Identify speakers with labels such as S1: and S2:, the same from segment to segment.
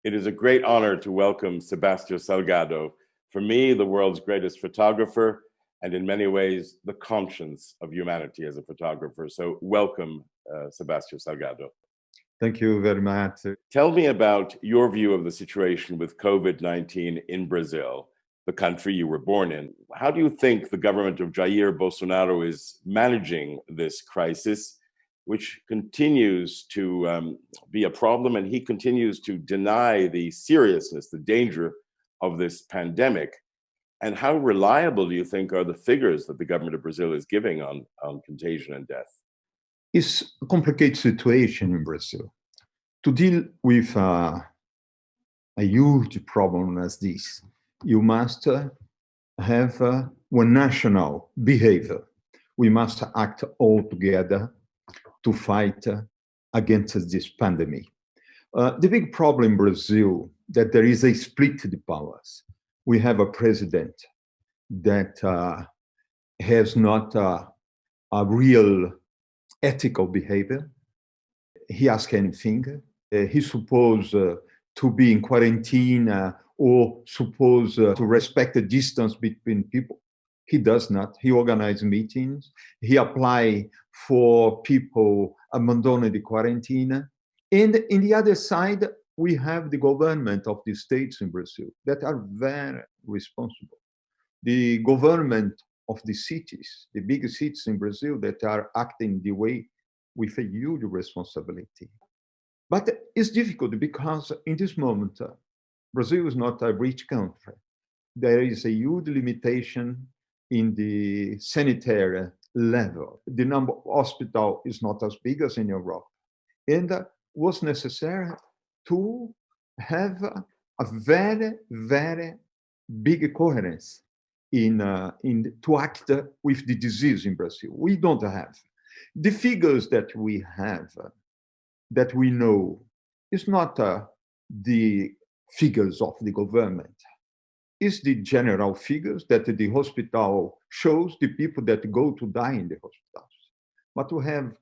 S1: It is a great honor to welcome Sebastião Salgado, for me, the world's greatest photographer, and in many ways, the conscience of humanity as a photographer. So welcome, Sebastião Salgado.
S2: Thank you very much.
S1: Tell me about your view of the situation with COVID-19 in Brazil, the country you were born in. How do you think the government of Jair Bolsonaro is managing this crisis, which continues to be a problem, and he continues to deny the seriousness, the danger of this pandemic? And how reliable do you think are the figures that the government of Brazil is giving on contagion and death?
S2: It's a complicated situation in Brazil. To deal with a huge problem as this, you must have one national behavior. We must act all together to fight against this pandemic. The big problem in Brazil that there is a split the powers. We have a president that has not a real ethical behavior. He asks anything. He's supposed to be in quarantine or supposed to respect the distance between people. He does not. He organizes meetings. He applies for people abandoning the quarantine. And in the other side, we have the government of the states in Brazil that are very responsible. The government of the cities, the big cities in Brazil that are acting the way with a huge responsibility. But it's difficult because in this moment, Brazil is not a rich country. There is a huge limitation in the sanitary level. The number of hospitals is not as big as in Europe. And was necessary to have a very, very big coherence to act with the disease in Brazil. We don't have. The figures that we have, that we know, is not the figures of the government. It's the general figures that the hospital shows the people that go to die in the hospitals. But we have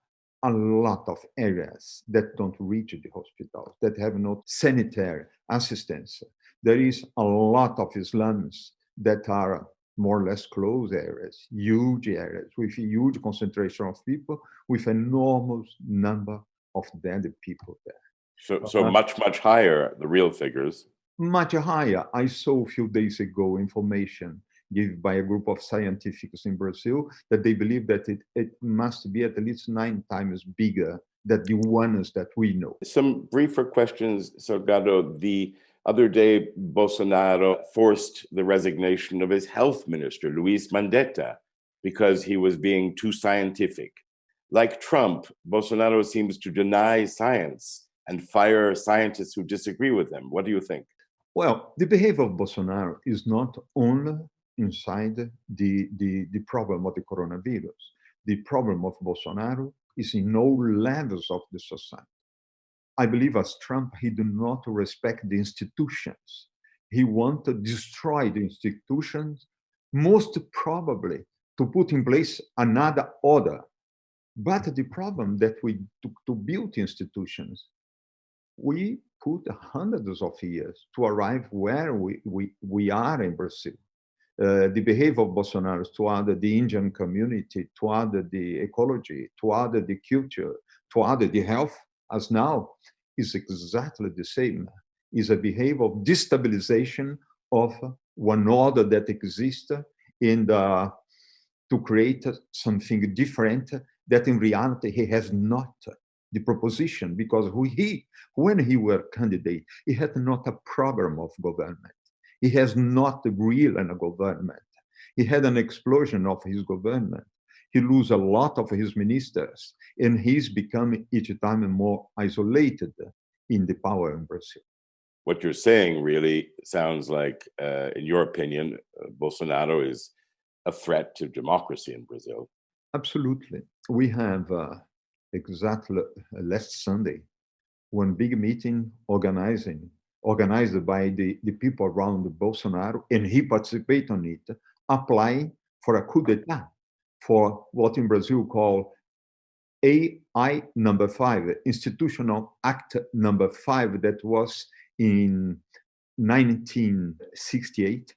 S2: a lot of areas that don't reach the hospitals, that have no sanitary assistance. There is a lot of slums that are more or less closed areas, huge areas, with a huge concentration of people, with enormous number of dead people there.
S1: So much higher, the real figures.
S2: Much higher. I saw a few days ago information given by a group of scientists in Brazil that they believe that it must be at least 9 times bigger than the ones that we know.
S1: Some briefer questions, Salgado. The other day, Bolsonaro forced the resignation of his health minister, Luis Mandetta, because he was being too scientific. Like Trump, Bolsonaro seems to deny science and fire scientists who disagree with him. What do you think?
S2: Well, the behavior of Bolsonaro is not only inside the problem of the coronavirus. The problem of Bolsonaro is in all levels of the society. I believe as Trump, he do not respect the institutions. He wants to destroy the institutions, most probably to put in place another order. But the problem that to build institutions, we put hundreds of years to arrive where we are in Brazil. The behavior of Bolsonaro toward the Indian community, toward the ecology, toward the culture, toward the health, as now, is exactly the same. Is a behavior of destabilization of one order that exists and to create something different that in reality he has not the proposition, because when he were candidate, he had not a program of government. He has not a real government. He had an explosion of his government. He lose a lot of his ministers, and he's becoming each time more isolated in the power in Brazil.
S1: What you're saying really sounds like, in your opinion, Bolsonaro is a threat to democracy in Brazil.
S2: Absolutely. We have exactly last Sunday one big meeting organized by the people around Bolsonaro, and he participated on it, applying for a coup d'etat, for what in Brazil call AI number 5, Institutional Act number 5, that was in 1968,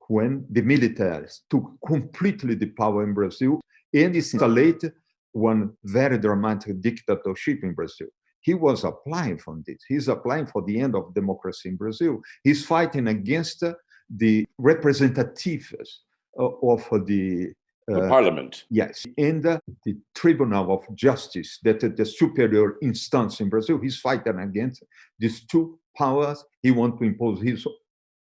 S2: when the militaries took completely the power in Brazil and installed one very dramatic dictatorship in Brazil. He was applying for this. He's applying for the end of democracy in Brazil. He's fighting against the representatives of the
S1: parliament.
S2: Yes, and the Tribunal of Justice, that is the superior instance in Brazil. He's fighting against these two powers. He wants to impose his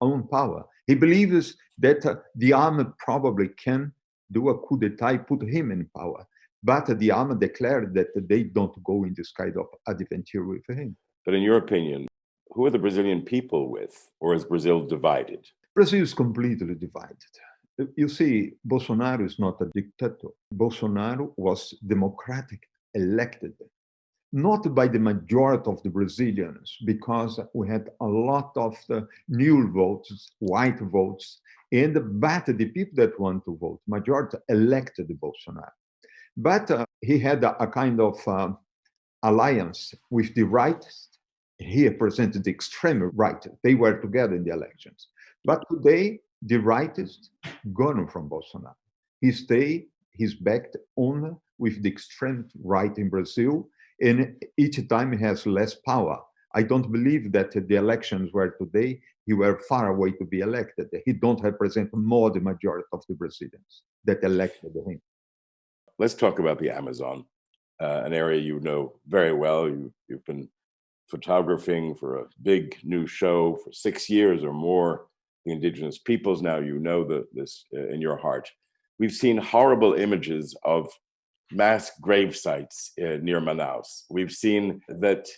S2: own power. He believes that the army probably can do a coup d'etat, put him in power. But the army declared that they don't go in this kind of adventure with him.
S1: But in your opinion, who are the Brazilian people with, or is Brazil divided?
S2: Brazil is completely divided. You see, Bolsonaro is not a dictator. Bolsonaro was democratic elected, not by the majority of the Brazilians, because we had a lot of the new votes, white votes, but the people that want to vote, majority elected Bolsonaro. But he had a kind of alliance with the right. He represented the extreme right. They were together in the elections. But today, the right is gone from Bolsonaro. He's backed only with the extreme right in Brazil, and each time he has less power. I don't believe that the elections were today, he were far away to be elected. He don't represent more the majority of the Brazilians that elected him.
S1: Let's talk about the Amazon, an area you know very well. You've been photographing for a big new show for 6 years or more, the indigenous peoples. Now you know this in your heart. We've seen horrible images of mass grave sites near Manaus. We've seen that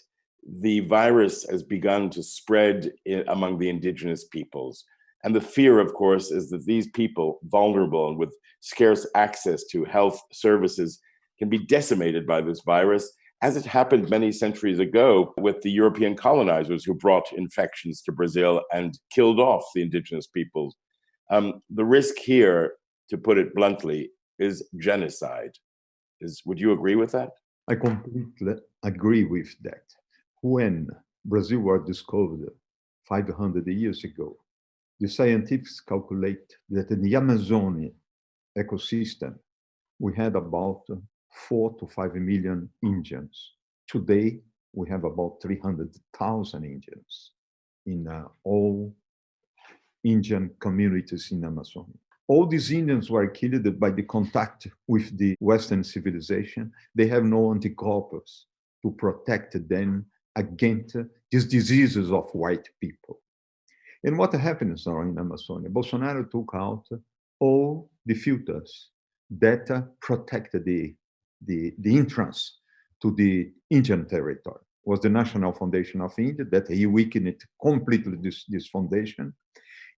S1: the virus has begun to spread among the indigenous peoples. And the fear, of course, is that these people, vulnerable and with scarce access to health services, can be decimated by this virus, as it happened many centuries ago with the European colonizers who brought infections to Brazil and killed off the indigenous peoples. The risk here, to put it bluntly, is genocide. Would you agree with that?
S2: I completely agree with that. When Brazil was discovered 500 years ago, the scientists calculate that in the Amazon ecosystem, we had about 4 to 5 million Indians. Today, we have about 300,000 Indians in all Indian communities in Amazon. All these Indians were killed by the contact with the Western civilization. They have no anticorpus to protect them against these diseases of white people. And what happens now in Amazonia? Bolsonaro took out all the filters that protected the entrance to the Indian territory. It was the National Foundation of India that he weakened completely this foundation.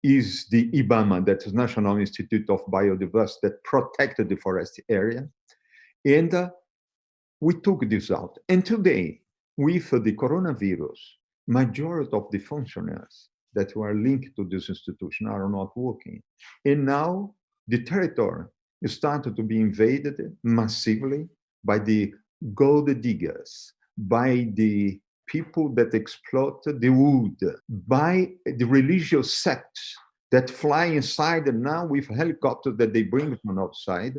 S2: Is the IBAMA, that is National Institute of Biodiversity, that protected the forest area. And we took this out. And today, with the coronavirus, majority of the functionaries that were linked to this institution are not working. And now the territory started to be invaded massively by the gold diggers, by the people that exploit the wood, by the religious sects that fly inside and now with helicopters that they bring from outside.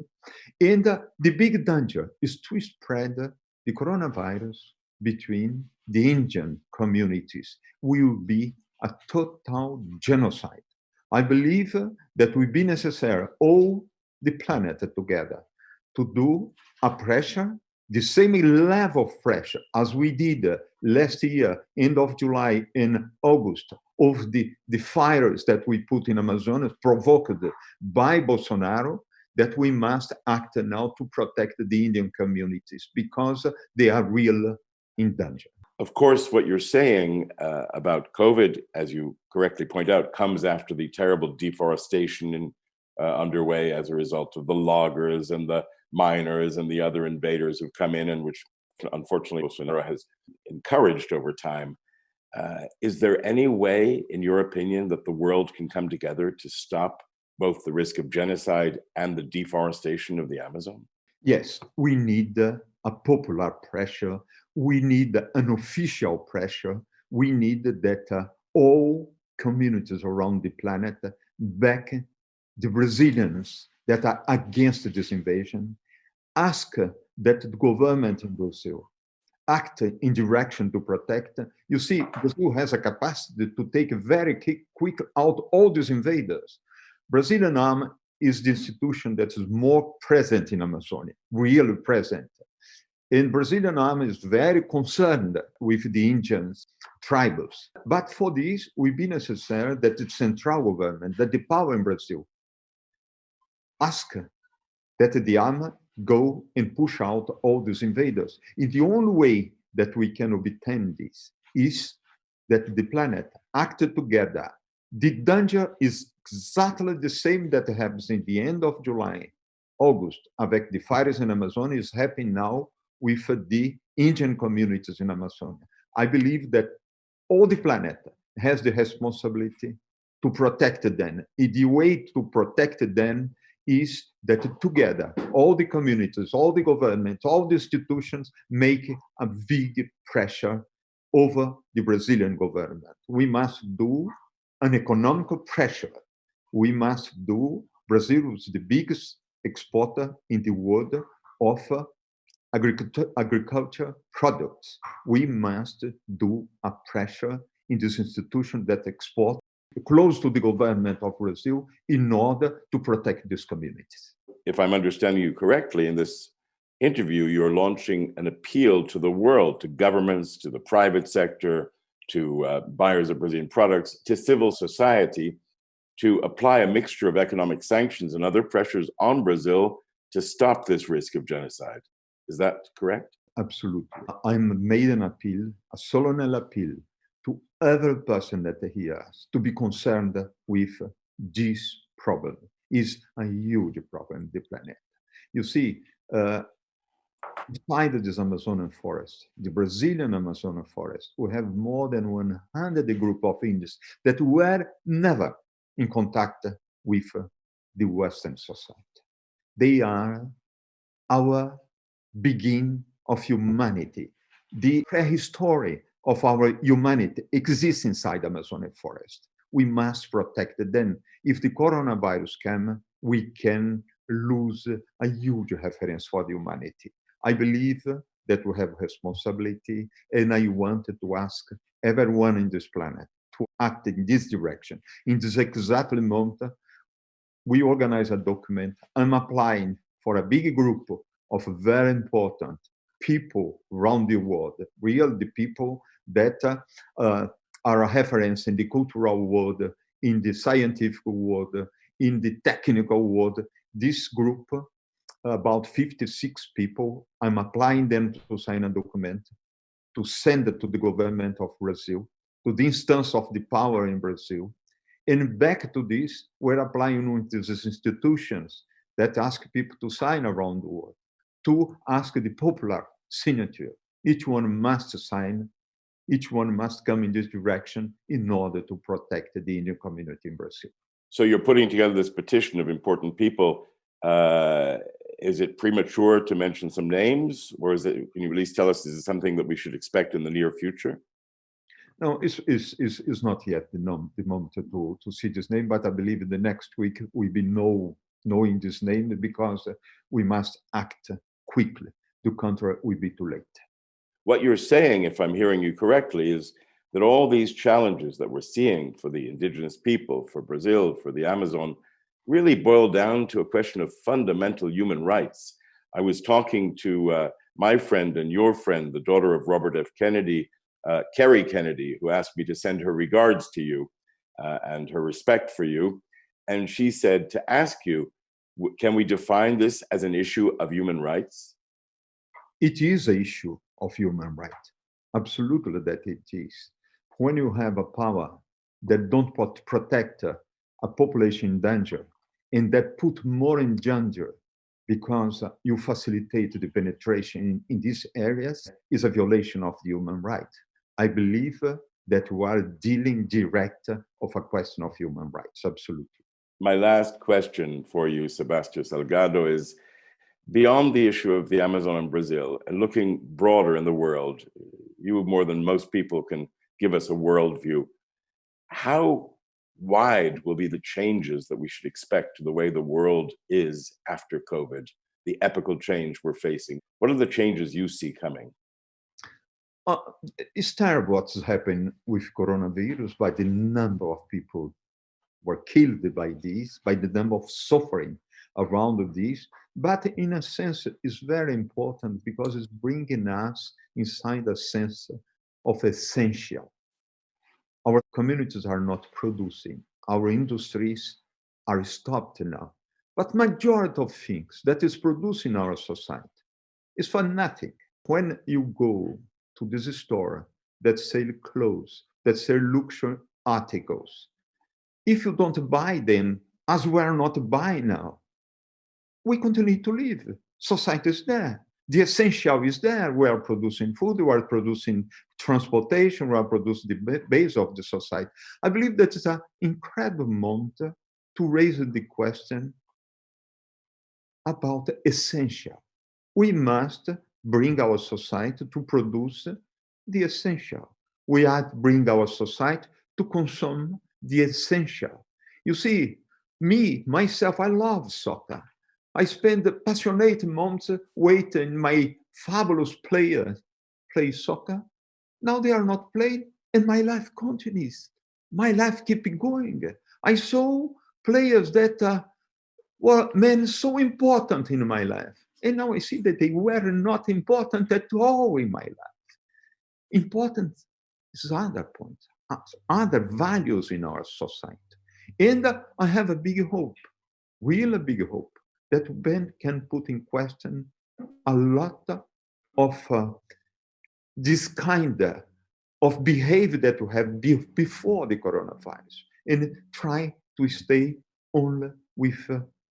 S2: And the big danger is to spread the coronavirus between the Indian communities. Will be a total genocide. I believe that will be necessary, all the planet together, to do a pressure, the same level of pressure as we did last year, end of July and August, of the fires that we put in Amazonas provoked by Bolsonaro, that we must act now to protect the Indian communities because they are real in danger.
S1: Of course, what you're saying about COVID, as you correctly point out, comes after the terrible deforestation underway as a result of the loggers and the miners and the other invaders who've come in, and which unfortunately Bolsonaro has encouraged over time. Is there any way, in your opinion, that the world can come together to stop both the risk of genocide and the deforestation of the Amazon?
S2: Yes, we need a popular pressure. We need an official pressure. We need that all communities around the planet back the Brazilians that are against this invasion, ask that the government in Brazil act in direction to protect. You see, Brazil has a capacity to take very quick out all these invaders. Brazilian army is the institution that is more present in Amazonia, really present. And Brazilian army is very concerned with the Indian tribes. But for this, it will be necessary that the central government, that the power in Brazil, ask that the army go and push out all these invaders. And the only way that we can obtain this is that the planet acted together. The danger is exactly the same that happens in the end of July, August, avec the fires in Amazonia is happening now with the Indian communities in Amazonia. I believe that all the planet has the responsibility to protect them. The way to protect them is that together, all the communities, all the governments, all the institutions make a big pressure over the Brazilian government. We must do an economic pressure. We must do, Brazil is the biggest exporter in the world of agriculture products. We must do a pressure in this institution that export close to the government of Brazil in order to protect these communities.
S1: If I'm understanding you correctly, in this interview, you're launching an appeal to the world, to governments, to the private sector, to buyers of Brazilian products, to civil society, to apply a mixture of economic sanctions and other pressures on Brazil to stop this risk of genocide. Is that correct?
S2: Absolutely. I made an appeal, a solemn appeal, to every person that hears to be concerned with this problem. Is a huge problem in the planet. You see, beside this Amazonian forest, the Brazilian Amazonian forest, we have more than 100 group of Indians that were never in contact with the Western society. They are our beginning of humanity. The prehistory of our humanity exists inside the Amazonian forest. We must protect them. If the coronavirus comes, we can lose a huge reference for the humanity. I believe that we have responsibility, and I wanted to ask everyone in this planet to act in this direction. In this exact moment, we organize a document. I'm applying for a big group of very important people around the world, the people that are a reference in the cultural world, in the scientific world, in the technical world. This group, about 56 people, I'm applying them to sign a document, to send it to the government of Brazil, to the instance of the power in Brazil. And back to this, we're applying with these institutions that ask people to sign around the world, to ask the popular signature. Each one must sign, each one must come in this direction in order to protect the Indian community in Brazil.
S1: So you're putting together this petition of important people. Is it premature to mention some names, or is it? Can you at least tell us, is it something that we should expect in the near future?
S2: No, it's not yet the moment to see this name, but I believe in the next week we'll be knowing this name, because we must act quickly. The contrary will be too late.
S1: What you're saying, if I'm hearing you correctly, is that all these challenges that we're seeing for the indigenous people, for Brazil, for the Amazon, really boil down to a question of fundamental human rights. I was talking to my friend and your friend, the daughter of Robert F. Kennedy, Kerry Kennedy, who asked me to send her regards to you and her respect for you. And she said to ask you, can we define this as an issue of human rights?
S2: It is an issue of human rights. Absolutely that it is. When you have a power that don't protect a population in danger, and that put more in danger because you facilitate the penetration in these areas, is a violation of the human right. I believe that we are dealing direct of a question of human rights, absolutely.
S1: My last question for you, Sebastião Salgado, is beyond the issue of the Amazon and Brazil, and looking broader in the world. You, more than most people, can give us a worldview. How wide will be the changes that we should expect to the way the world is after COVID, the epochal change we're facing? What are the changes you see coming?
S2: Uh, it's terrible what's happened with coronavirus by the number of people were killed by this, by the number of suffering around this. But in a sense, it's very important because it's bringing us inside a sense of essential. Our communities are not producing. Our industries are stopped now. But majority of things that is produced in our society is for nothing. When you go to this store that sell clothes, that sell luxury articles, if you don't buy them, as we are not buying now, we continue to live. Society is there. The essential is there. We are producing food, we are producing transportation, we are producing the base of the society. I believe that is an incredible moment to raise the question about essential. We must bring our society to produce the essential. We have to bring our society to consume the essential. You see, me, myself, I love soccer. I spend passionate months waiting my fabulous players play soccer. Now they are not playing, and my life continues. My life keeps going. I saw players that were men so important in my life. And now I see that they were not important at all in my life. Important is other point, other values in our society. And I have a big hope, really big hope, that Ben can put in question a lot of this kind of behavior that we have before the coronavirus and try to stay only with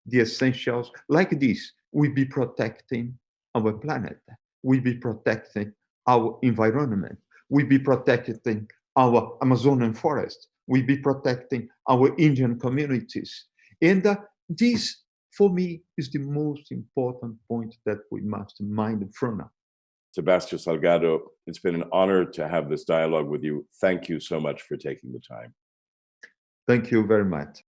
S2: the essentials like this. We be protecting our planet. We be protecting our environment. We be protecting our Amazonian forest. We be protecting our Indian communities. And this, for me, is the most important point that we must mind from now.
S1: Sebastião Salgado, it's been an honor to have this dialogue with you. Thank you so much for taking the time.
S2: Thank you very much.